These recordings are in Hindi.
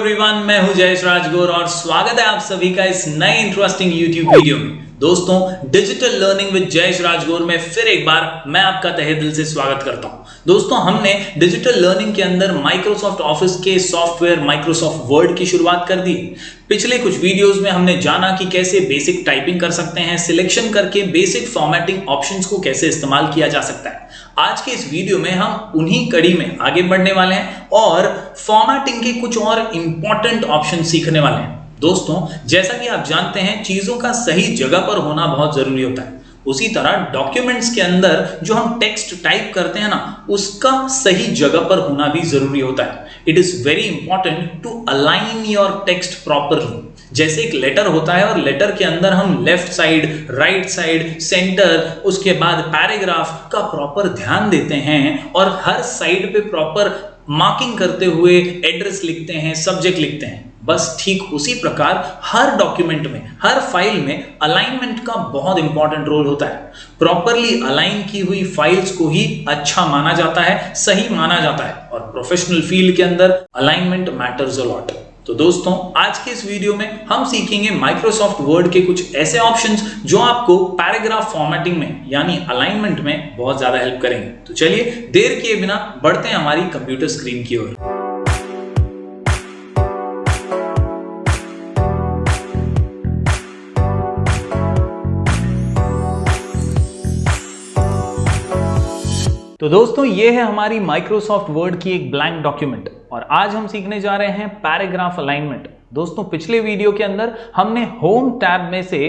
एवरीवन, मैं हूं जयेश राजगोर और स्वागत है आप सभी का इस नए इंटरेस्टिंग YouTube वीडियो में। दोस्तों, digital learning with Jayesh Rajgor में फिर एक बार मैं आपका तहे दिल से स्वागत करता हूं। दोस्तों, हमने डिजिटल लर्निंग के अंदर माइक्रोसॉफ्ट ऑफिस के सॉफ्टवेयर माइक्रोसॉफ्ट वर्ड की शुरुआत कर दी। पिछले कुछ वीडियोस में हमने जाना कि कैसे बेसिक टाइपिंग कर सकते हैं, सिलेक्शन करके बेसिक फॉर्मेटिंग ऑप्शंस को कैसे इस्तेमाल किया जा सकता है। आज के इस वीडियो में हम उन्हीं कड़ी में आगे बढ़ने वाले हैं और फॉर्मेटिंग के कुछ और इंपॉर्टेंट ऑप्शन सीखने वाले हैं। दोस्तों, जैसा कि आप जानते हैं, चीजों का सही जगह पर होना बहुत जरूरी होता है। उसी तरह डॉक्यूमेंट्स के अंदर जो हम टेक्स्ट टाइप करते हैं ना, उसका सही जगह पर होना भी जरूरी होता है। It is very important to align your text properly. जैसे एक लेटर होता है और लेटर के अंदर हम left side, right side, centre, उसके बाद पैराग्राफ का प्रॉपर ध्यान देते हैं और हर साइड पे प्रॉपर मार्किंग करते हुए एड्रेस लिखते हैं, सब्जेक्ट लिखते हैं। बस ठीक उसी प्रकार हर डॉक्यूमेंट में, हर फाइल में अलाइनमेंट का बहुत इंपॉर्टेंट रोल होता है। प्रॉपरली अलाइन की हुई फाइल्स को ही अच्छा माना जाता है, सही माना जाता है और प्रोफेशनल फील्ड के अंदर अलाइनमेंट मैटर्स अ लॉट। तो दोस्तों, आज के इस वीडियो में हम सीखेंगे माइक्रोसॉफ्ट वर्ड के कुछ ऐसे ऑप्शंस जो आपको पैराग्राफ फॉर्मेटिंग में यानी अलाइनमेंट में बहुत ज्यादा हेल्प करेंगे। तो चलिए देर किए बिना बढ़ते हैं हमारी कंप्यूटर स्क्रीन की ओर। तो दोस्तों, ये है हमारी माइक्रोसॉफ्ट वर्ड की एक ब्लैंक डॉक्यूमेंट और आज हम सीखने जा रहे हैं पैराग्राफ अलाइनमेंट। दोस्तों, पिछले वीडियो के अंदर हमने होम टैब में से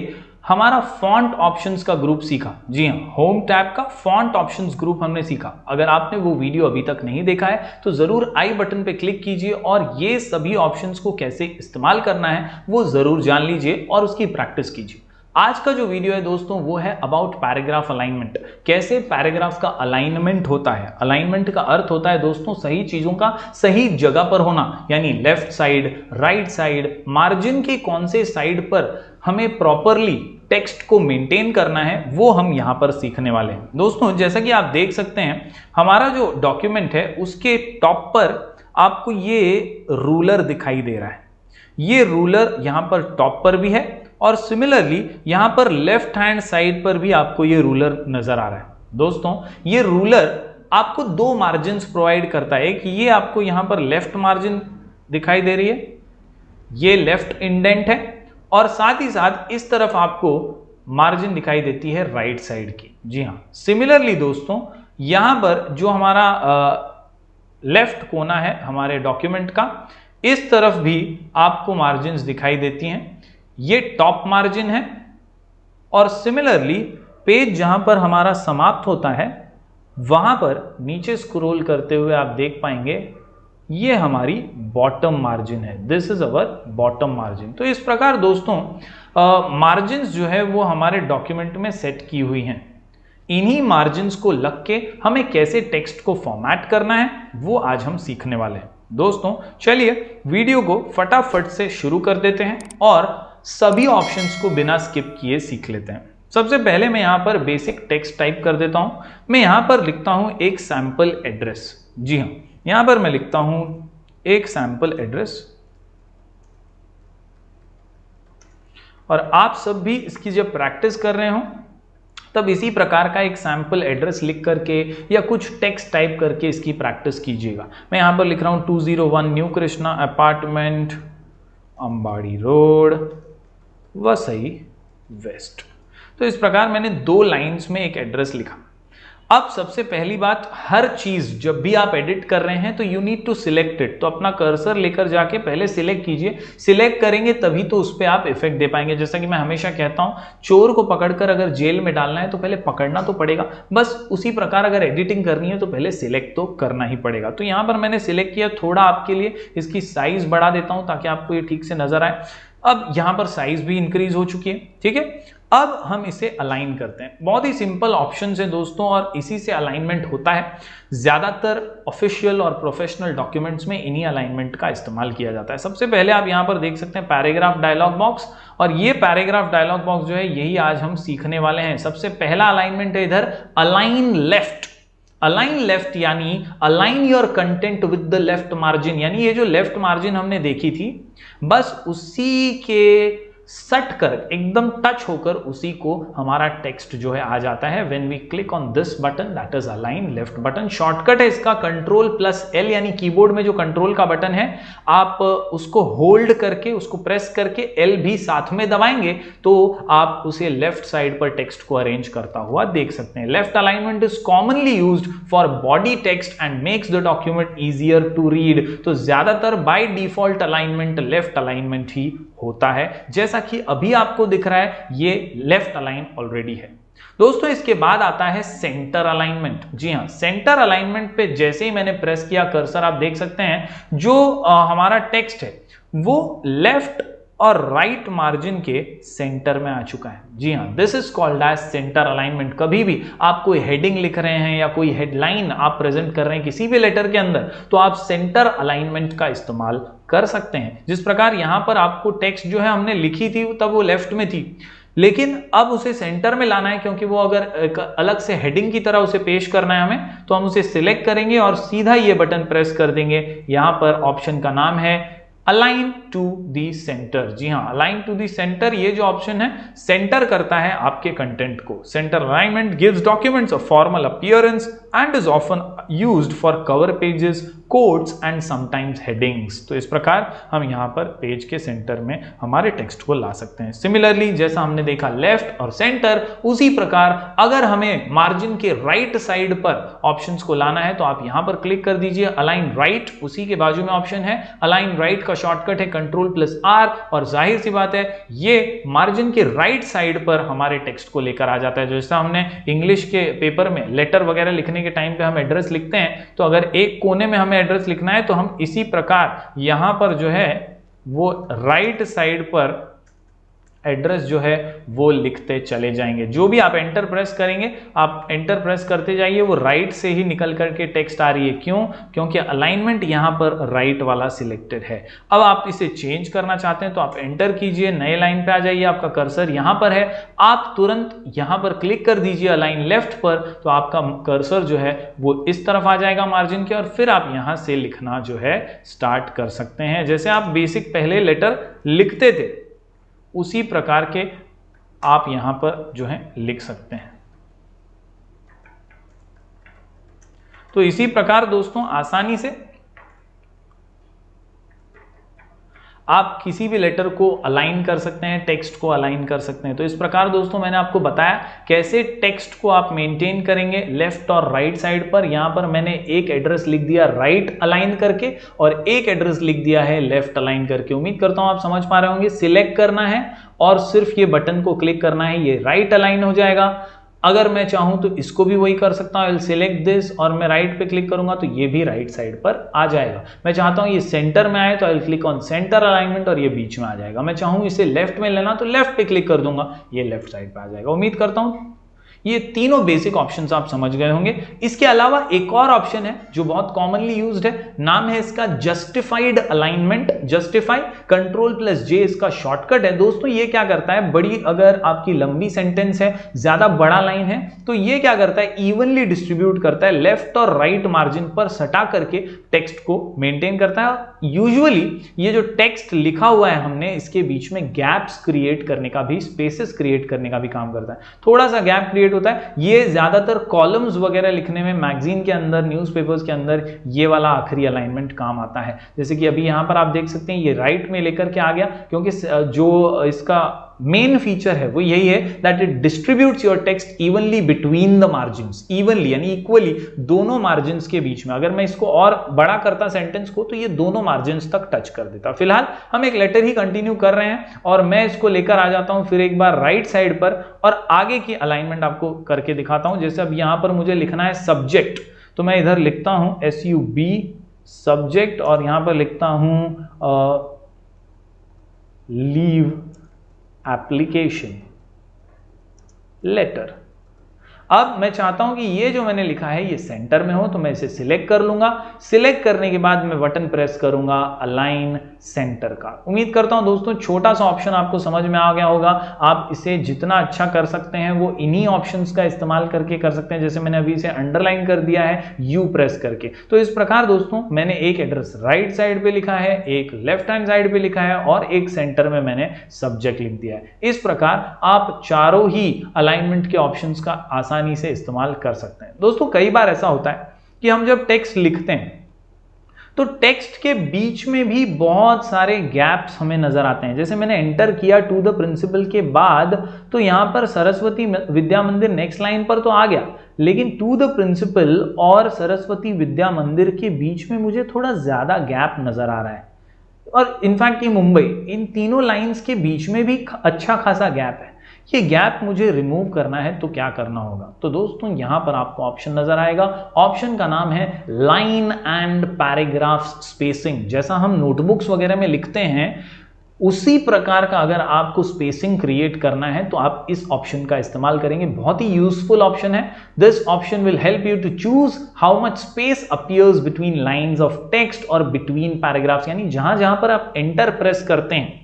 हमारा फॉन्ट ऑप्शंस का ग्रुप सीखा। जी हां, होम टैब का फॉन्ट ऑप्शंस ग्रुप हमने सीखा। अगर आपने वो वीडियो अभी तक नहीं देखा है तो जरूर आई बटन पे क्लिक कीजिए और ये सभी ऑप्शंस को कैसे इस्तेमाल करना है वो जरूर जान लीजिए और उसकी प्रैक्टिस कीजिए। आज का जो वीडियो है दोस्तों, वो है अबाउट पैराग्राफ अलाइनमेंट। कैसे पैराग्राफ का अलाइनमेंट होता है। अलाइनमेंट का अर्थ होता है दोस्तों सही चीजों का सही जगह पर होना, यानी left side, right side, margin के कौन से साइड पर हमें प्रॉपरली टेक्स्ट को मेंटेन करना है, वो हम यहां पर सीखने वाले हैं। दोस्तों, जैसा कि आप देख सकते हैं, हमारा जो डॉक्यूमेंट है उसके टॉप पर आपको ये रूलर दिखाई दे रहा है। ये रूलर यहां पर टॉप पर भी है और सिमिलरली यहां पर लेफ्ट हैंड साइड पर भी आपको ये रूलर नजर आ रहा है। दोस्तों, ये रूलर आपको दो मार्जिन्स प्रोवाइड करता है कि ये आपको यहां पर लेफ्ट मार्जिन दिखाई दे रही है, ये लेफ्ट इंडेंट है, और साथ ही साथ इस तरफ आपको मार्जिन दिखाई देती है राइट साइड की। जी हां, सिमिलरली दोस्तों, यहां पर जो हमारा लेफ्ट कोना है हमारे डॉक्यूमेंट का, इस तरफ भी आपको मार्जिन्स दिखाई देती हैं। ये टॉप मार्जिन है और सिमिलरली पेज जहां पर हमारा समाप्त होता है वहां पर नीचे स्क्रॉल करते हुए आप देख पाएंगे ये हमारी बॉटम मार्जिन है। This is our bottom margin. तो इस प्रकार दोस्तों मार्जिन्स जो है वो हमारे डॉक्यूमेंट में सेट की हुई हैं। इन्हीं मार्जिन्स को लग के हमें कैसे टेक्स्ट को फॉर्मेट करना है वो आज हम सीखने वाले हैं। दोस्तों, चलिए वीडियो को फटाफट से शुरू कर देते हैं और सभी ऑप्शंस को बिना स्किप किए सीख लेते हैं। सबसे पहले मैं यहां पर बेसिक टेक्स्ट टाइप कर देता हूं। मैं यहां पर लिखता हूं एक सैंपल एड्रेस। जी हां, यहां पर मैं लिखता हूं एक सैंपल एड्रेस और आप सब भी इसकी जब प्रैक्टिस कर रहे हो तब इसी प्रकार का एक सैंपल एड्रेस लिख करके या कुछ टेक्स्ट टाइप करके इसकी प्रैक्टिस कीजिएगा। मैं यहां पर लिख रहा हूं 201 new Krishna apartment, अंबाड़ी road, Vasai waste. तो इस प्रकार मैंने दो लाइंस में एक एड्रेस लिखा। अब सबसे पहली बात, हर चीज जब भी आप एडिट कर रहे हैं तो you need to select it. तो अपना कर्सर लेकर जाके पहले सिलेक्ट कीजिए। सिलेक्ट करेंगे तभी तो उस पर आप इफेक्ट दे पाएंगे। जैसा कि मैं हमेशा कहता हूं, चोर को पकड़कर अगर जेल में डालना है तो पहले पकड़ना तो पड़ेगा। बस उसी प्रकार अगर एडिटिंग करनी है तो पहले सिलेक्ट तो करना ही पड़ेगा। तो यहां पर मैंने सिलेक्ट किया। थोड़ा आपके लिए इसकी साइज बढ़ा देता हूं ताकि आपको ये ठीक से नजर आए। अब यहां पर साइज भी इंक्रीज हो चुकी है। ठीक है, अब हम इसे अलाइन करते हैं। बहुत ही सिंपल ऑप्शन है दोस्तों और इसी से अलाइनमेंट होता है। ज्यादातर ऑफिशियल और प्रोफेशनल डॉक्यूमेंट्स में इन्हीं अलाइनमेंट का इस्तेमाल किया जाता है। सबसे पहले आप यहां पर देख सकते हैं पैराग्राफ डायलॉग बॉक्स, और ये पैराग्राफ डायलॉग बॉक्स जो है यही आज हम सीखने वाले हैं। सबसे पहला अलाइनमेंट है इधर अलाइन लेफ्ट। अलाइन लेफ्ट यानी align your content with the left margin, यानी ये जो लेफ्ट मार्जिन हमने देखी थी बस उसी के सट कर एकदम टच होकर उसी को हमारा टेक्स्ट जो है आ जाता है when we click on this button, that is align left button. Shortcut है इसका Ctrl+L, यानी कीबोर्ड में जो कंट्रोल का बटन है आप उसको होल्ड करके उसको प्रेस करके L भी साथ में दबाएंगे तो आप उसे लेफ्ट साइड पर टेक्स्ट को अरेंज करता हुआ देख सकते हैं। Left alignment is commonly used for body text and makes the document easier to read. तो ज्यादातर by default alignment left alignment ही होता है, जैसा कि अभी आपको दिख रहा है ये लेफ्ट अलाइन ऑलरेडी है। दोस्तों इसके बाद आता है सेंटर अलाइनमेंट। जी हां, सेंटर अलाइनमेंट पे जैसे ही मैंने प्रेस किया कर्सर आप देख सकते हैं जो हमारा टेक्स्ट है वो लेफ्ट और राइट मार्जिन के सेंटर में आ चुका है। जी हां, this is called as centre alignment. कभी भी आप कोई हेडिंग लिख रहे हैं या कोई हेडलाइन आप प्रेजेंट कर रहे हैं किसी भी लेटर के अंदर तो आप सेंटर अलाइनमेंट का इस्तेमाल कर सकते हैं। जिस प्रकार यहां पर आपको टेक्स्ट जो है हमने लिखी थी तब वो लेफ्ट में थी, लेकिन अब उसे सेंटर में लाना है क्योंकि वो अगर एक अलग से हेडिंग की तरह उसे पेश करना है हमें, तो हम उसे सिलेक्ट करेंगे और सीधा ये बटन प्रेस कर देंगे। यहां पर ऑप्शन का नाम है अलाइन टू दी सेंटर। जी हां, अलाइन टू दी सेंटर ये जो ऑप्शन है सेंटर करता है आपके कंटेंट को। Centre alignment gives documents a formal appearance and is often used for cover pages, quotes and sometimes headings. तो इस प्रकार हम यहां पर पेज के सेंटर में हमारे टेक्स्ट को ला सकते हैं। सिमिलरली जैसा हमने देखा लेफ्ट और सेंटर, उसी प्रकार अगर हमें मार्जिन के राइट साइड पर ऑप्शंस को लाना है तो आप यहां पर क्लिक कर दीजिए अलाइन राइट, उसी के बाजू में ऑप्शन है अलाइन राइट का शॉर्टकट है Ctrl+R, और जाहिर सी बात है ये मार्जिन के राइट साइड पर हमारे टेक्स्ट को लेकर आ जाता है। जैसा हमने इंग्लिश के पेपर में लेटर वगैरह लिखने के टाइम पे हम एड्रेस लिखते हैं तो अगर एक कोने में हमें एड्रेस लिखना है तो हम इसी प्रकार यहां पर जो है वो राइट साइड पर एड्रेस जो है वो लिखते चले जाएंगे। जो भी आप एंटर प्रेस करेंगे, आप एंटर प्रेस करते जाइए, वो राइट से ही निकल करके टेक्स्ट आ रही है। क्यों? क्योंकि अलाइनमेंट यहां पर राइट वाला सिलेक्टेड है। अब आप इसे चेंज करना चाहते हैं तो आप एंटर कीजिए, नए लाइन पे आ जाइए, आपका कर्सर यहां पर है, आप तुरंत यहां पर क्लिक कर दीजिए अलाइन लेफ्ट पर, तो आपका कर्सर जो है वो इस तरफ आ जाएगा मार्जिन के, और फिर आप यहां से लिखना जो है स्टार्ट कर सकते हैं। जैसे आप बेसिक पहले लेटर लिखते थे उसी प्रकार के आप यहां पर जो है लिख सकते हैं। तो इसी प्रकार दोस्तों आसानी से आप किसी भी लेटर को अलाइन कर सकते हैं, टेक्स्ट को अलाइन कर सकते हैं। तो इस प्रकार दोस्तों मैंने आपको बताया कैसे टेक्स्ट को आप मेंटेन करेंगे लेफ्ट और राइट साइड पर। यहां पर मैंने एक एड्रेस लिख दिया राइट अलाइन करके और एक एड्रेस लिख दिया है लेफ्ट अलाइन करके। उम्मीद करता हूं आप समझ पा रहे होंगे। सिलेक्ट करना है और सिर्फ ये बटन को क्लिक करना है, ये राइट अलाइन हो जाएगा। अगर मैं चाहूं तो इसको भी वही कर सकता हूं, आई विल सिलेक्ट दिस और मैं राइट पे क्लिक करूंगा तो ये भी राइट साइड पर आ जाएगा। मैं चाहता हूं ये सेंटर में आए तो I will click on centre alignment और ये बीच में आ जाएगा। मैं चाहूं इसे लेफ्ट में लेना तो लेफ्ट पे क्लिक कर दूंगा, ये लेफ्ट साइड पे आ जाएगा। उम्मीद करता हूं ये तीनों बेसिक ऑप्शंस आप समझ गए होंगे। इसके अलावा एक और ऑप्शन है जो बहुत कॉमनली यूज्ड है, नाम है इसका जस्टिफाइड अलाइनमेंट। जस्टिफाई Ctrl+J इसका शॉर्टकट है। दोस्तों ये क्या करता है, बड़ी अगर आपकी लंबी सेंटेंस है, ज्यादा बड़ा लाइन है, तो ये क्या करता है इवनली डिस्ट्रीब्यूट करता है, लेफ्ट और राइट मार्जिन पर सटा करके टेक्स्ट को मेंटेन करता है। यूजुअली ये जो टेक्स्ट लिखा हुआ है हमने, इसके बीच में गैप्स क्रिएट करने का भी, स्पेसेस क्रिएट करने का भी काम करता है। थोड़ा सा गैप क्रिएट होता है। ये ज्यादातर कॉलम्स वगैरह लिखने में, मैगजीन के अंदर, न्यूज़पेपर्स के अंदर ये वाला आखिरी अलाइनमेंट काम आता है। जैसे कि अभी यहां पर आप देख सकते हैं ये राइट में लेकर के आ गया, क्योंकि जो इसका मेन फीचर है वो यही है that it distributes your text evenly between the margins. Evenly यानी इक्वली दोनों मार्जिन्स के बीच में। अगर मैं इसको और बड़ा करता सेंटेंस को तो ये दोनों मार्जिन्स तक टच कर देता। फिलहाल हम एक लेटर ही कंटिन्यू कर रहे हैं और मैं इसको लेकर आ जाता हूं फिर एक बार राइट साइड पर और आगे की अलाइनमेंट आपको करके दिखाता हूं। जैसे अब यहां पर मुझे लिखना है सब्जेक्ट, तो मैं इधर लिखता हूं SUB सब्जेक्ट और यहां पर लिखता हूं लीव एप्लीकेशन लेटर। अब मैं चाहता हूं कि ये जो मैंने लिखा है ये सेंटर में हो, तो मैं इसे सिलेक्ट कर लूंगा। सिलेक्ट करने के बाद मैं बटन प्रेस करूंगा अलाइन सेंटर का। उम्मीद करता हूं दोस्तों छोटा सा ऑप्शन आपको समझ में आ गया होगा। आप इसे जितना अच्छा कर सकते हैं वो इन्हीं ऑप्शंस का इस्तेमाल करके कर सकते हैं। जैसे मैंने अभी इसे अंडरलाइन कर दिया है यू प्रेस करके। तो इस प्रकार दोस्तों मैंने एक एड्रेस राइट साइड पे लिखा है, एक लेफ्ट हैंड साइड पे लिखा है और एक सेंटर में मैंने सब्जेक्ट लिख दिया है। इस प्रकार आप चारों ही अलाइनमेंट के ऑप्शंस का आसानी से इस्तेमाल कर सकते हैं। दोस्तों कई बार ऐसा होता है कि हम जब टेक्स्ट लिखते हैं तो टेक्स्ट के बीच में भी बहुत सारे गैप्स हमें नजर आते हैं। जैसे मैंने एंटर किया टू द प्रिंसिपल के बाद, तो यहां पर सरस्वती विद्या मंदिर नेक्स्ट लाइन पर तो आ गया, लेकिन टू द प्रिंसिपल और सरस्वती विद्या मंदिर के बीच में मुझे थोड़ा ज्यादा गैप नजर आ रहा है। और इनफैक्ट ये मुंबई, इन तीनों लाइंस के बीच में भी अच्छा खासा गैप है। ये गैप मुझे रिमूव करना है तो क्या करना होगा? तो दोस्तों यहां पर आपको ऑप्शन नजर आएगा। ऑप्शन का नाम है लाइन एंड पैराग्राफ स्पेसिंग। जैसा हम नोटबुक्स वगैरह में लिखते हैं उसी प्रकार का अगर आपको स्पेसिंग क्रिएट करना है तो आप इस ऑप्शन का इस्तेमाल करेंगे। बहुत ही यूजफुल ऑप्शन है। This option will help you to choose how much space appears between lines of text और बिटवीन पैराग्राफ्स, यानी जहां जहां पर आप एंटर प्रेस करते हैं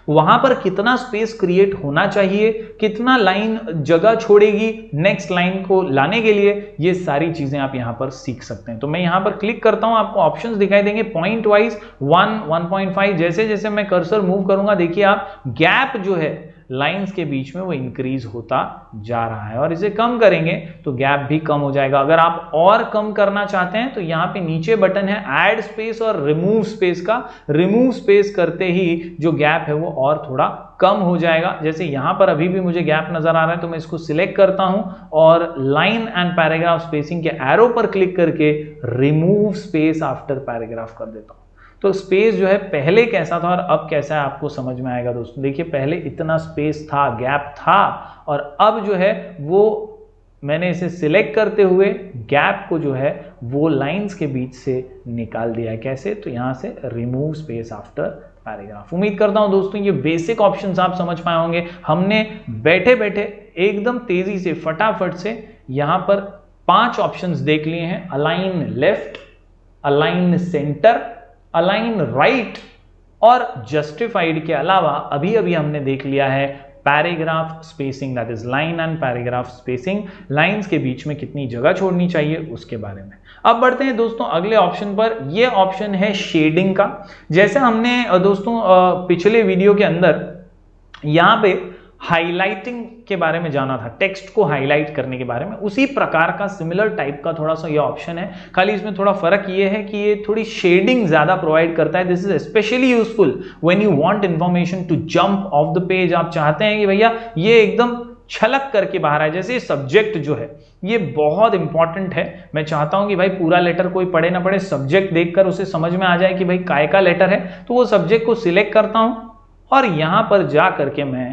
वहां पर कितना स्पेस क्रिएट होना चाहिए, कितना लाइन जगह छोड़ेगी नेक्स्ट लाइन को लाने के लिए, ये सारी चीजें आप यहां पर सीख सकते हैं। तो मैं यहां पर क्लिक करता हूं, आपको ऑप्शंस दिखाई देंगे पॉइंट वाइज 1, 1.5। जैसे जैसे मैं कर्सर मूव करूंगा देखिए आप गैप जो है लाइंस के बीच में वो इंक्रीज होता जा रहा है, और इसे कम करेंगे तो गैप भी कम हो जाएगा। अगर आप और कम करना चाहते हैं तो यहाँ पे नीचे बटन है ऐड स्पेस और रिमूव स्पेस का। रिमूव स्पेस करते ही जो गैप है वो और थोड़ा कम हो जाएगा। जैसे यहाँ पर अभी भी मुझे गैप नजर आ रहा है तो मैं इसको सिलेक्ट करता हूं और लाइन एंड पैराग्राफ स्पेसिंग के एरो पर क्लिक करके रिमूव स्पेस आफ्टर पैराग्राफ कर देता हूं। तो स्पेस जो है पहले कैसा था और अब कैसा है आपको समझ में आएगा दोस्तों। देखिए पहले इतना स्पेस था, गैप था, और अब जो है वो मैंने इसे सिलेक्ट करते हुए गैप को जो है वो लाइंस के बीच से निकाल दिया है। कैसे? तो यहां से रिमूव स्पेस आफ्टर पैराग्राफ। उम्मीद करता हूं दोस्तों ये बेसिक ऑप्शंस आप समझ पाए होंगे। हमने बैठे बैठे एकदम तेजी से फटाफट से यहां पर 5 ऑप्शंस देख लिए हैं। Align left, align centre, align right और जस्टिफाइड के अलावा अभी अभी हमने देख लिया है paragraph spacing, that is line and paragraph spacing. Lines के बीच में कितनी जगह छोड़नी चाहिए उसके बारे में। अब बढ़ते हैं दोस्तों अगले ऑप्शन पर। यह ऑप्शन है शेडिंग का। जैसे हमने दोस्तों पिछले वीडियो के अंदर यहां पे हाइलाइटिंग के बारे में जाना था, टेक्स्ट को हाईलाइट करने के बारे में, उसी प्रकार का सिमिलर टाइप का थोड़ा सा ये ऑप्शन है। खाली इसमें थोड़ा फर्क ये है कि ये थोड़ी शेडिंग ज्यादा प्रोवाइड करता है। This is specially useful when you want information to jump off the page. आप चाहते हैं कि भैया ये एकदम छलक करके बाहर आए। जैसे सब्जेक्ट जो है ये बहुत इंपॉर्टेंट है। मैं चाहता हूं कि भाई पूरा लेटर कोई पढ़े ना पढ़े, सब्जेक्ट देखकर उसे समझ में आ जाए कि भाई काय का लेटर है। तो वो सब्जेक्ट को सिलेक्ट करता हूं और यहां पर जा करके मैं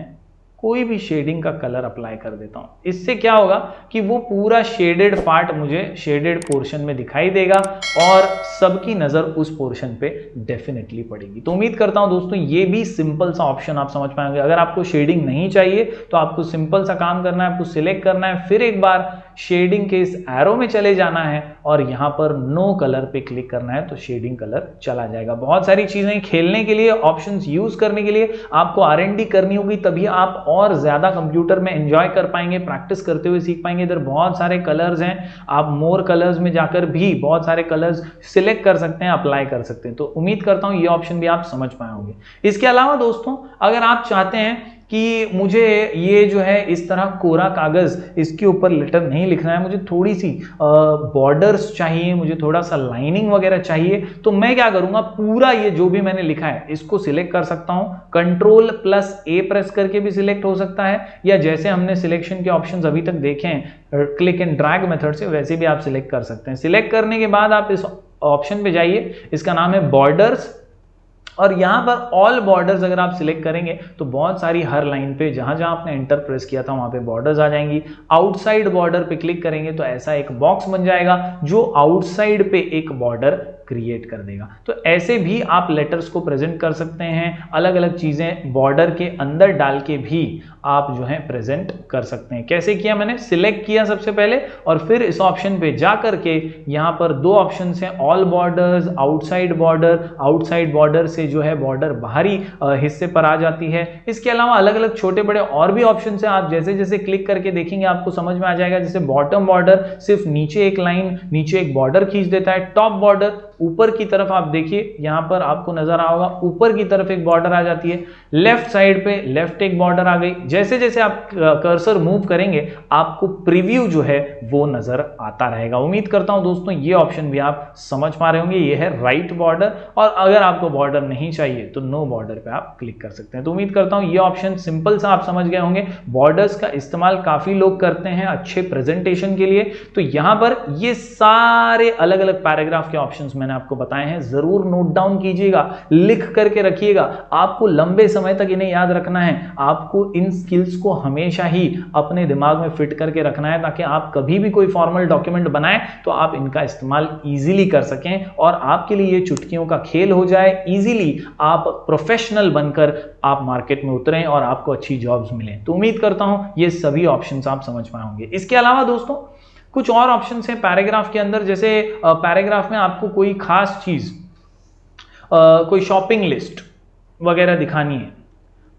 कोई भी शेडिंग का कलर अप्लाई कर देता हूं। इससे क्या होगा कि वो पूरा शेडेड पार्ट मुझे शेडेड पोर्शन में दिखाई देगा और सबकी नजर उस पोर्शन पे डेफिनेटली पड़ेगी। तो उम्मीद करता हूं दोस्तों ये भी सिंपल सा ऑप्शन आप समझ पाएंगे। अगर आपको शेडिंग नहीं चाहिए तो आपको सिंपल सा काम करना है, आपको सिलेक्ट करना है, फिर एक बार शेडिंग के इस एरो में चले जाना है और यहां पर नो कलर पे क्लिक करना है तो शेडिंग कलर चला जाएगा। बहुत सारी चीजें खेलने के लिए, ऑप्शंस यूज करने के लिए आपको R&D करनी होगी, तभी आप और ज्यादा कंप्यूटर में एंजॉय कर पाएंगे, प्रैक्टिस करते हुए सीख पाएंगे। इधर बहुत सारे कलर्स हैं, आप मोर कलर्स में जाकर भी बहुत सारे कलर्स सिलेक्ट कर सकते हैं, अप्लाई कर सकते हैं। तो उम्मीद करता हूं ये ऑप्शन भी आप समझ पाए होंगे। इसके अलावा दोस्तों अगर आप चाहते हैं कि मुझे ये जो है इस तरह कोरा कागज, इसके ऊपर लेटर नहीं लिखना है, मुझे थोड़ी सी बॉर्डर्स चाहिए, मुझे थोड़ा सा लाइनिंग वगैरह चाहिए, तो मैं क्या करूंगा, पूरा ये जो भी मैंने लिखा है इसको सिलेक्ट कर सकता हूं। Ctrl+A प्रेस करके भी सिलेक्ट हो सकता है, या जैसे हमने सिलेक्शन के ऑप्शंस अभी तक देखे हैं क्लिक एंड ड्रैग मेथड से, वैसे भी आप सिलेक्ट कर सकते हैं। सिलेक्ट करने के बाद आप इस ऑप्शन पे जाइए, इसका नाम है बॉर्डर्स, और यहां पर ऑल बॉर्डर्स अगर आप सिलेक्ट करेंगे तो बहुत सारी हर लाइन पे जहां जहां आपने एंटर प्रेस किया था वहां पे बॉर्डर्स आ जाएंगी। आउटसाइड बॉर्डर पे क्लिक करेंगे तो ऐसा एक बॉक्स बन जाएगा जो आउटसाइड पे एक बॉर्डर क्रिएट कर देगा। तो ऐसे भी आप लेटर्स को प्रेजेंट कर सकते हैं, अलग अलग चीजें बॉर्डर के अंदर डाल के भी आप जो है प्रेजेंट कर सकते हैं। कैसे किया, मैंने सिलेक्ट किया सबसे पहले और फिर इस ऑप्शन पे जा करके यहां पर दो ऑप्शन हैं, all borders, outside border. Outside border से जो है बॉर्डर बाहरी हिस्से पर आ जाती है। इसके अलावा अलग अलग छोटे बड़े और भी ऑप्शन है, आप जैसे जैसे क्लिक करके देखेंगे आपको समझ में आ जाएगा। जैसे बॉटम बॉर्डर सिर्फ नीचे एक लाइन, नीचे एक बॉर्डर खींच देता है। टॉप बॉर्डर ऊपर की तरफ, आप देखिए यहां पर आपको नजर आ होगा ऊपर की तरफ एक बॉर्डर आ जाती है। लेफ्ट साइड पे लेफ्ट एक बॉर्डर आ गई। जैसे जैसे आप कर्सर मूव करेंगे आपको प्रीव्यू जो है वो नजर आता रहेगा। उम्मीद करता हूं दोस्तों ये ऑप्शन भी आप समझ पा रहे होंगे। ये है राइट बॉर्डर, और अगर आपको बॉर्डर नहीं चाहिए तो नो बॉर्डर पे आप क्लिक कर सकते हैं। तो उम्मीद करता हूं ये ऑप्शन सिंपल सा आप समझ गए होंगे। बॉर्डर्स का इस्तेमाल काफी लोग करते हैं अच्छे प्रेजेंटेशन के लिए। तो यहां पर ये सारे अलग अलग पैराग्राफ के ऑप्शंस मैंने आपको बताए हैं, जरूर नोट डाउन कीजिएगा, लिख करके रखिएगा। आपको लंबे समय तक इन्हें याद रखना है, आपको इन स्किल्स को हमेशा ही अपने दिमाग में फिट करके रखना है, ताकि आप कभी भी कोई फॉर्मल डॉक्यूमेंट बनाएं तो आप इनका इस्तेमाल इजीली कर सकें और आपके लिए ये चुटकियों का खेल हो जाए। इजीली आप प्रोफेशनल बनकर आप मार्केट में उतरें और आपको अच्छी जॉब्स मिलें। तो उम्मीद करता हूं ये सभी ऑप्शंस आप समझ पाए होंगे। इसके अलावा दोस्तों कुछ और ऑप्शंस हैं पैराग्राफ के अंदर। जैसे पैराग्राफ में आपको कोई खास चीज, कोई शॉपिंग लिस्ट वगैरह दिखानी है,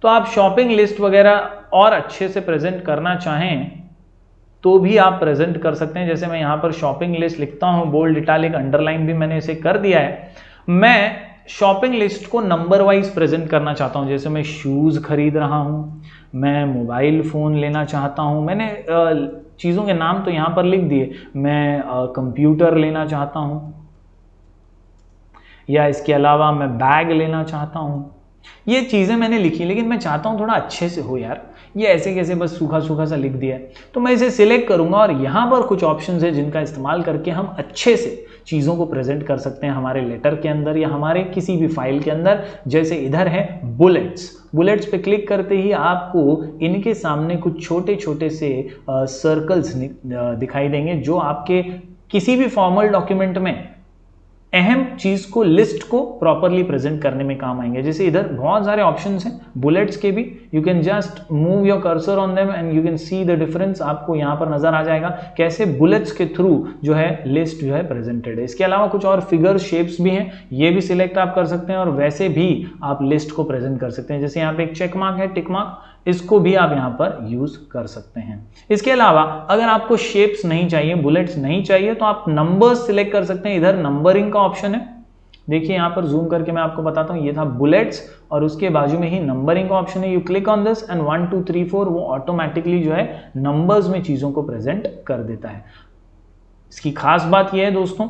तो आप शॉपिंग लिस्ट वगैरह और अच्छे से प्रेजेंट करना चाहें तो भी आप प्रेजेंट कर सकते हैं। जैसे मैं यहां पर शॉपिंग लिस्ट लिखता हूं, बोल्ड, इटैलिक, अंडरलाइन भी मैंने इसे कर दिया है। मैं शॉपिंग लिस्ट को नंबर वाइज प्रेजेंट करना चाहता हूं। जैसे मैं शूज खरीद रहा हूं, मैं मोबाइल फोन लेना चाहता हूं, मैंने चीजों के नाम तो यहां पर लिख दिए। मैं कंप्यूटर लेना चाहता हूं, या इसके अलावा मैं बैग लेना चाहता हूं। ये चीजें मैंने लिखी, लेकिन मैं चाहता हूं थोड़ा अच्छे से हो यार, ये ऐसे कैसे बस सूखा सूखा सा लिख दिया है। तो मैं इसे सिलेक्ट करूंगा और यहां पर कुछ ऑप्शंस है जिनका इस्तेमाल करके हम अच्छे से चीजों को प्रेजेंट कर सकते हैं हमारे लेटर के अंदर या हमारे किसी भी फाइल के अंदर। जैसे इधर है बुलेट्स। बुलेट्स पे क्लिक करते ही आपको इनके सामने कुछ छोटे छोटे से सर्कल्स दिखाई देंगे, जो आपके किसी भी फॉर्मल डॉक्यूमेंट में अहम चीज को, लिस्ट को प्रॉपरली प्रेजेंट करने में काम आएंगे। जैसे इधर बहुत सारे ऑप्शंस हैं बुलेट्स के भी, you can just move your cursor on them and you can see the difference. आपको यहां पर नजर आ जाएगा कैसे बुलेट्स के थ्रू जो है लिस्ट जो है प्रेजेंटेड है। इसके अलावा कुछ और फिगर शेप्स भी हैं, ये भी सिलेक्ट आप कर सकते हैं और वैसे भी आप लिस्ट को प्रेजेंट कर सकते हैं। जैसे यहाँ पे एक चेक मार्क है, टिक मार्क, इसको भी आप यहां पर यूज कर सकते हैं। इसके अलावा अगर आपको शेप्स नहीं चाहिए, बुलेट्स नहीं चाहिए, तो आप नंबर्स सिलेक्ट कर सकते हैं। इधर नंबरिंग का ऑप्शन है, देखिए यहां पर जूम करके मैं आपको बताता हूं। ये था बुलेट्स और उसके बाजू में ही नंबरिंग का ऑप्शन है। You click on this and 1 2 3 4 वो ऑटोमेटिकली जो है नंबर्स में चीजों को प्रेजेंट कर देता है। इसकी खास बात यह है दोस्तों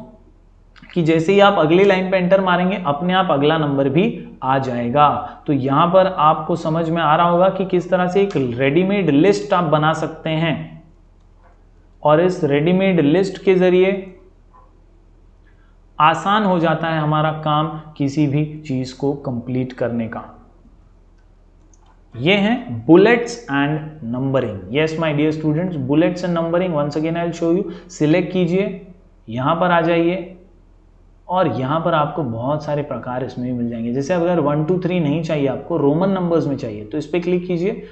कि जैसे ही आप अगली लाइन पे एंटर मारेंगे अपने आप अगला नंबर भी आ जाएगा। तो यहां पर आपको समझ में आ रहा होगा कि किस तरह से एक रेडीमेड लिस्ट आप बना सकते हैं, और इस रेडीमेड लिस्ट के जरिए आसान हो जाता है हमारा काम किसी भी चीज को कंप्लीट करने का। ये हैं bullets and numbering. Yes my dear students, bullets and numbering once again I will show you. Select कीजिए, यहां पर आ जाइए और यहां पर आपको बहुत सारे प्रकार इसमें भी मिल जाएंगे। जैसे अगर 1 2 3 नहीं चाहिए, आपको रोमन नंबर्स में चाहिए, तो इस पर क्लिक कीजिए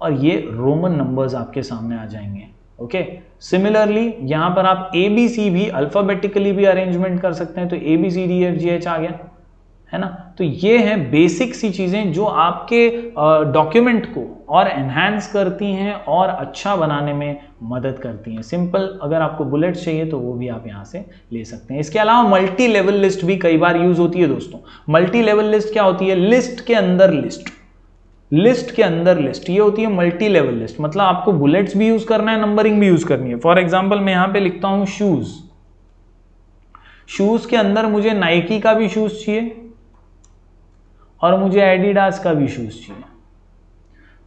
और ये रोमन नंबर्स आपके सामने आ जाएंगे। ओके, सिमिलरली यहां पर आप ABC भी अल्फाबेटिकली भी अरेंजमेंट कर सकते हैं। तो ABCDEFGH आ गया है ना। तो ये हैं बेसिक सी चीजें जो आपके डॉक्यूमेंट को और एनहांस करती हैं और अच्छा बनाने में मदद करती हैं। सिंपल अगर आपको बुलेट्स चाहिए तो वो भी आप यहां से ले सकते हैं। इसके अलावा मल्टी लेवल लिस्ट भी कई बार यूज होती है दोस्तों। मल्टी लेवल लिस्ट क्या होती है? लिस्ट के अंदर लिस्ट, लिस्ट के अंदर लिस्ट, ये होती है मल्टी लेवल लिस्ट। मतलब आपको बुलेट्स भी यूज करना है, नंबरिंग भी यूज करनी है। फॉर एग्जाम्पल मैं यहां पे लिखता हूं शूज। शूज के अंदर मुझे नाइकी का भी शूज चाहिए और मुझे एडिडास का भी शूज चाहिए।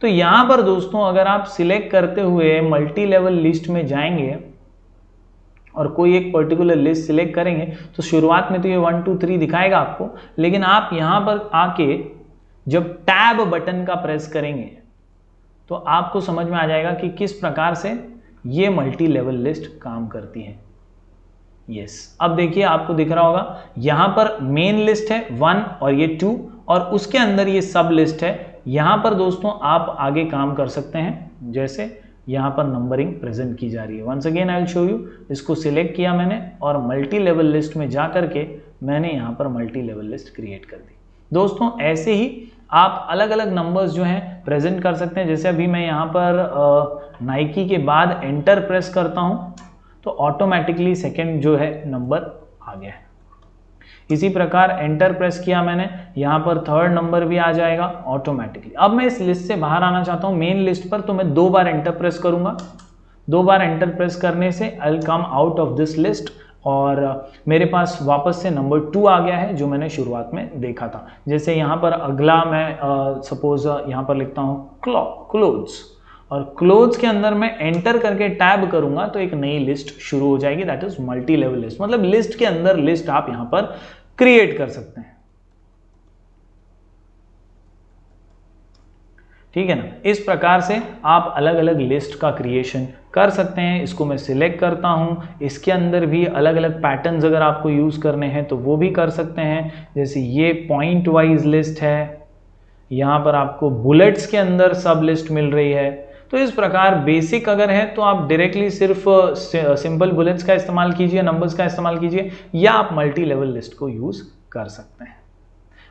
तो यहां पर दोस्तों अगर आप सिलेक्ट करते हुए मल्टी लेवल लिस्ट में जाएंगे और कोई एक पर्टिकुलर लिस्ट सिलेक्ट करेंगे तो शुरुआत में तो ये 1 2 3 दिखाएगा आपको, लेकिन आप यहां पर आके जब टैब बटन का प्रेस करेंगे तो आपको समझ में आ जाएगा कि किस प्रकार से ये मल्टी लेवल लिस्ट काम करती है। यस, अब देखिए आपको दिख रहा होगा यहां पर मेन लिस्ट है 1 और ये 2 और उसके अंदर ये सब लिस्ट है। यहां पर दोस्तों आप आगे काम कर सकते हैं, जैसे यहां पर नंबरिंग प्रेजेंट की जा रही है। Once again I will show you. इसको सिलेक्ट किया मैंने और मल्टी लेवल लिस्ट में जा करके मैंने यहां पर मल्टी लेवल लिस्ट क्रिएट कर दी। दोस्तों ऐसे ही आप अलग अलग नंबर्स जो हैं प्रेजेंट कर सकते हैं। जैसे अभी मैं यहाँ पर नाइकी के बाद एंटर प्रेस करता हूँ तो ऑटोमेटिकली सेकंड जो है नंबर आ गया है। इसी प्रकार एंटर प्रेस किया मैंने, यहाँ पर थर्ड नंबर भी आ जाएगा ऑटोमेटिकली। अब मैं इस लिस्ट से बाहर आना चाहता हूँ मेन लिस्ट पर, तो मैं 2 बार एंटर प्रेस करूंगा। 2 बार एंटर प्रेस करने से I will come out of this list और मेरे पास वापस से नंबर 2 आ गया है जो मैंने शुरुआत में देखा था। जैसे यहाँ पर अगला मैं सपोज यहाँ पर लिखता हूँ क्लोथ्स, और क्लोथ्स के अंदर मैं एंटर करके टैब करूंगा तो एक नई लिस्ट शुरू हो जाएगी, that is multi level list. मतलब लिस्ट के अंदर लिस्ट आप यहां पर क्रिएट कर सकते हैं, ठीक है ना। इस प्रकार से आप अलग अलग लिस्ट का क्रिएशन कर सकते हैं। इसको मैं सिलेक्ट करता हूं, इसके अंदर भी अलग अलग पैटर्न्स अगर आपको यूज करने हैं तो वो भी कर सकते हैं। जैसे ये पॉइंट वाइज लिस्ट है, यहां पर आपको बुलेट्स के अंदर सब लिस्ट मिल रही है। तो इस प्रकार बेसिक अगर है तो आप डायरेक्टली सिर्फ सिंपल बुलेट्स का इस्तेमाल कीजिए, नंबर्स का इस्तेमाल कीजिए, या आप मल्टी लेवल लिस्ट को यूज कर सकते हैं।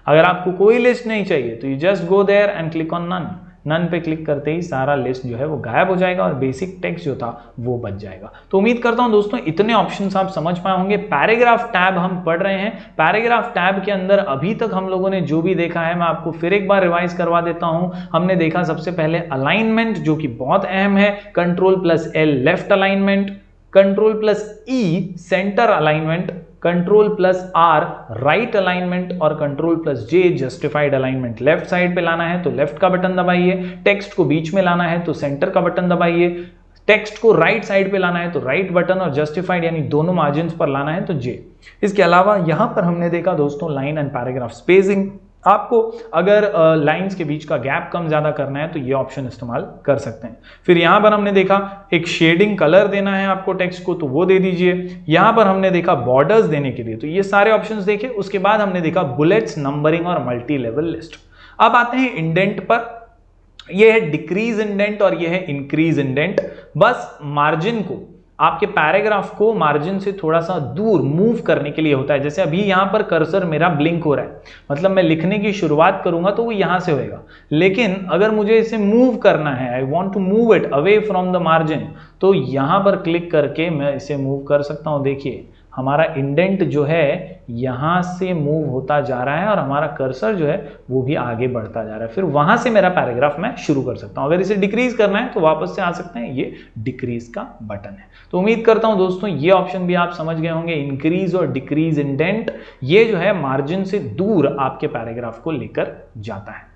अगर आपको कोई लिस्ट नहीं चाहिए तो you just go there and click on none. None पे क्लिक करते ही सारा लिस्ट जो है वो गायब हो जाएगा और बेसिक टेक्स्ट जो था वो बच जाएगा। तो उम्मीद करता हूं दोस्तों इतने ऑप्शंस आप समझ पाए होंगे। पैराग्राफ टैब हम पढ़ रहे हैं। पैराग्राफ टैब के अंदर अभी तक हम लोगों ने जो भी देखा है मैं आपको फिर एक बार रिवाइज करवा देता हूं। हमने देखा सबसे पहले अलाइनमेंट, जो कि बहुत अहम है। Ctrl+L left alignment, Ctrl+E centre alignment, Ctrl+R right alignment और Ctrl+J justified alignment. Left side पे लाना है तो लेफ्ट का बटन दबाइए, टेक्स्ट को बीच में लाना है तो सेंटर का बटन दबाइए, टेक्स्ट को राइट साइड पे लाना है तो राइट बटन, और जस्टिफाइड यानी दोनों मार्जिन पर लाना है तो J। इसके अलावा यहां पर हमने देखा दोस्तों लाइन एंड पैराग्राफ स्पेसिंग। आपको अगर लाइंस के बीच का गैप कम ज्यादा करना है तो ये ऑप्शन इस्तेमाल कर सकते हैं। फिर यहां पर हमने देखा एक शेडिंग कलर देना है आपको टेक्स्ट को तो वो दे दीजिए। यहां पर हमने देखा बॉर्डर्स देने के लिए, तो ये सारे ऑप्शंस देखे। उसके बाद हमने देखा बुलेट्स, नंबरिंग और मल्टी लेवल लिस्ट। अब आते हैं इंडेंट पर। ये है डिक्रीज इंडेंट और ये है इंक्रीज इंडेंट। बस मार्जिन को, आपके पैराग्राफ को मार्जिन से थोड़ा सा दूर मूव करने के लिए होता है। जैसे अभी यहां पर कर्सर मेरा ब्लिंक हो रहा है, मतलब मैं लिखने की शुरुआत करूंगा तो वो यहां से होएगा। लेकिन अगर मुझे इसे मूव करना है, I want to move it away from the margin, तो यहां पर क्लिक करके मैं इसे मूव कर सकता हूं। देखिए हमारा इंडेंट जो है यहां से मूव होता जा रहा है और हमारा कर्सर जो है वो भी आगे बढ़ता जा रहा है। फिर वहां से मेरा पैराग्राफ मैं शुरू कर सकता हूं। अगर इसे डिक्रीज करना है तो वापस से आ सकते हैं, ये डिक्रीज का बटन है। तो उम्मीद करता हूं दोस्तों ये ऑप्शन भी आप समझ गए होंगे। इंक्रीज और डिक्रीज इंडेंट, ये जो है मार्जिन से दूर आपके पैराग्राफ को लेकर जाता है।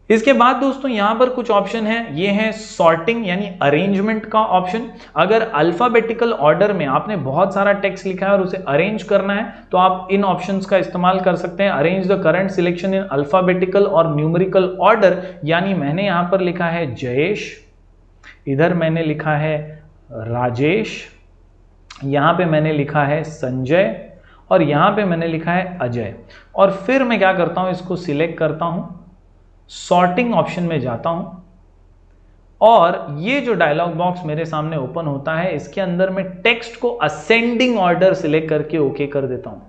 इसके बाद दोस्तों यहां पर कुछ ऑप्शन है, ये है सॉर्टिंग यानी अरेंजमेंट का ऑप्शन। अगर अल्फाबेटिकल ऑर्डर में आपने बहुत सारा टेक्स्ट लिखा है और उसे अरेंज करना है तो आप इन ऑप्शंस का इस्तेमाल कर सकते हैं। Arrange the current selection in alphabetical और न्यूमेरिकल ऑर्डर, यानी मैंने यहां पर लिखा है जयेश, इधर मैंने लिखा है राजेश, यहां पे मैंने लिखा है संजय और यहां पे मैंने लिखा है अजय। और फिर मैं क्या करता हूं, इसको सिलेक्ट करता हूं, सॉर्टिंग ऑप्शन में जाता हूं और ये जो डायलॉग बॉक्स मेरे सामने ओपन होता है इसके अंदर मैं टेक्स्ट को असेंडिंग ऑर्डर सिलेक्ट करके ओके कर देता हूं।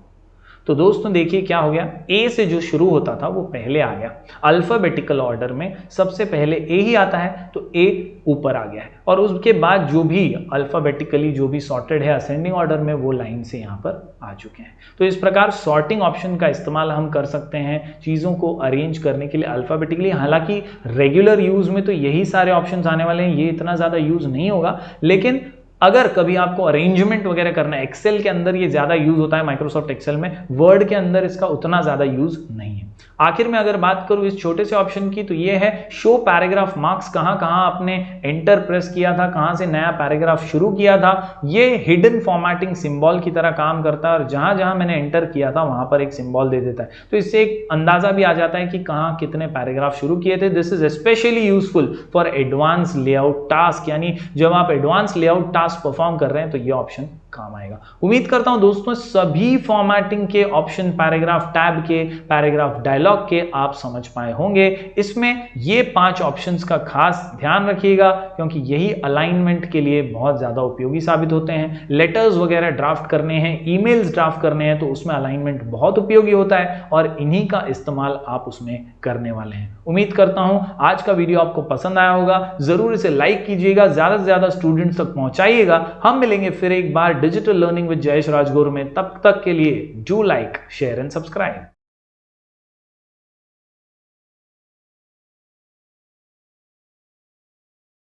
तो दोस्तों देखिए क्या हो गया, ए से जो शुरू होता था वो पहले आ गया। अल्फाबेटिकल ऑर्डर में सबसे पहले ए ही आता है तो ए ऊपर आ गया है, और उसके बाद जो भी अल्फाबेटिकली जो भी सॉर्टेड है असेंडिंग ऑर्डर में वो लाइन से यहाँ पर आ चुके हैं। तो इस प्रकार सॉर्टिंग ऑप्शन का इस्तेमाल हम कर सकते हैं चीज़ों को अरेंज करने के लिए अल्फाबेटिकली। हालांकि रेगुलर यूज में तो यही सारे ऑप्शन आने वाले हैं, ये इतना ज़्यादा यूज नहीं होगा। लेकिन अगर कभी आपको अरेंजमेंट वगैरह करना है, एक्सेल के अंदर ये ज्यादा यूज होता है, माइक्रोसॉफ्ट एक्सेल में, वर्ड के अंदर इसका उतना ज्यादा यूज नहीं है। आखिर में अगर बात करूं इस छोटे से ऑप्शन की तो ये है शो पैराग्राफ मार्क्स, कहां कहां आपने एंटर प्रेस किया था, कहां से नया पैराग्राफ शुरू किया था। ये हिडन फॉर्मेटिंग सिंबल की तरह काम करता है और जहां जहां मैंने एंटर किया था वहां पर एक सिंबल दे देता है। तो इससे एक अंदाजा भी आ जाता है कि कहां कितने पैराग्राफ शुरू किए थे। This is specially useful for advance layout task, यानी जब आप एडवांस लेआउट टास्क परफॉर्म कर रहे हैं तो ये ऑप्शन काम आएगा। उम्मीद करता हूं दोस्तों सभी फॉर्मेटिंग के ऑप्शन पैराग्राफ टैब के, पैराग्राफ डायलॉग के आप समझ पाए होंगे। इसमें ये 5 ऑप्शंस का खास ध्यान रखिएगा क्योंकि यही अलाइनमेंट के लिए बहुत ज्यादा उपयोगी साबित होते हैं। लेटर्स वगैरह ड्राफ्ट करने हैं, ईमेल्स ड्राफ्ट करने हैं तो उसमें अलाइनमेंट बहुत उपयोगी होता है और इन्हीं का इस्तेमाल आप उसमें करने वाले हैं। उम्मीद करता हूं आज का वीडियो आपको पसंद आया होगा। जरूर इसे लाइक कीजिएगा, ज्यादा से ज्यादा स्टूडेंट्स तक पहुंचाइएगा। हम मिलेंगे फिर एक बार digital learning with Jayesh Rajguru में। तब तक के लिए do like, share and subscribe.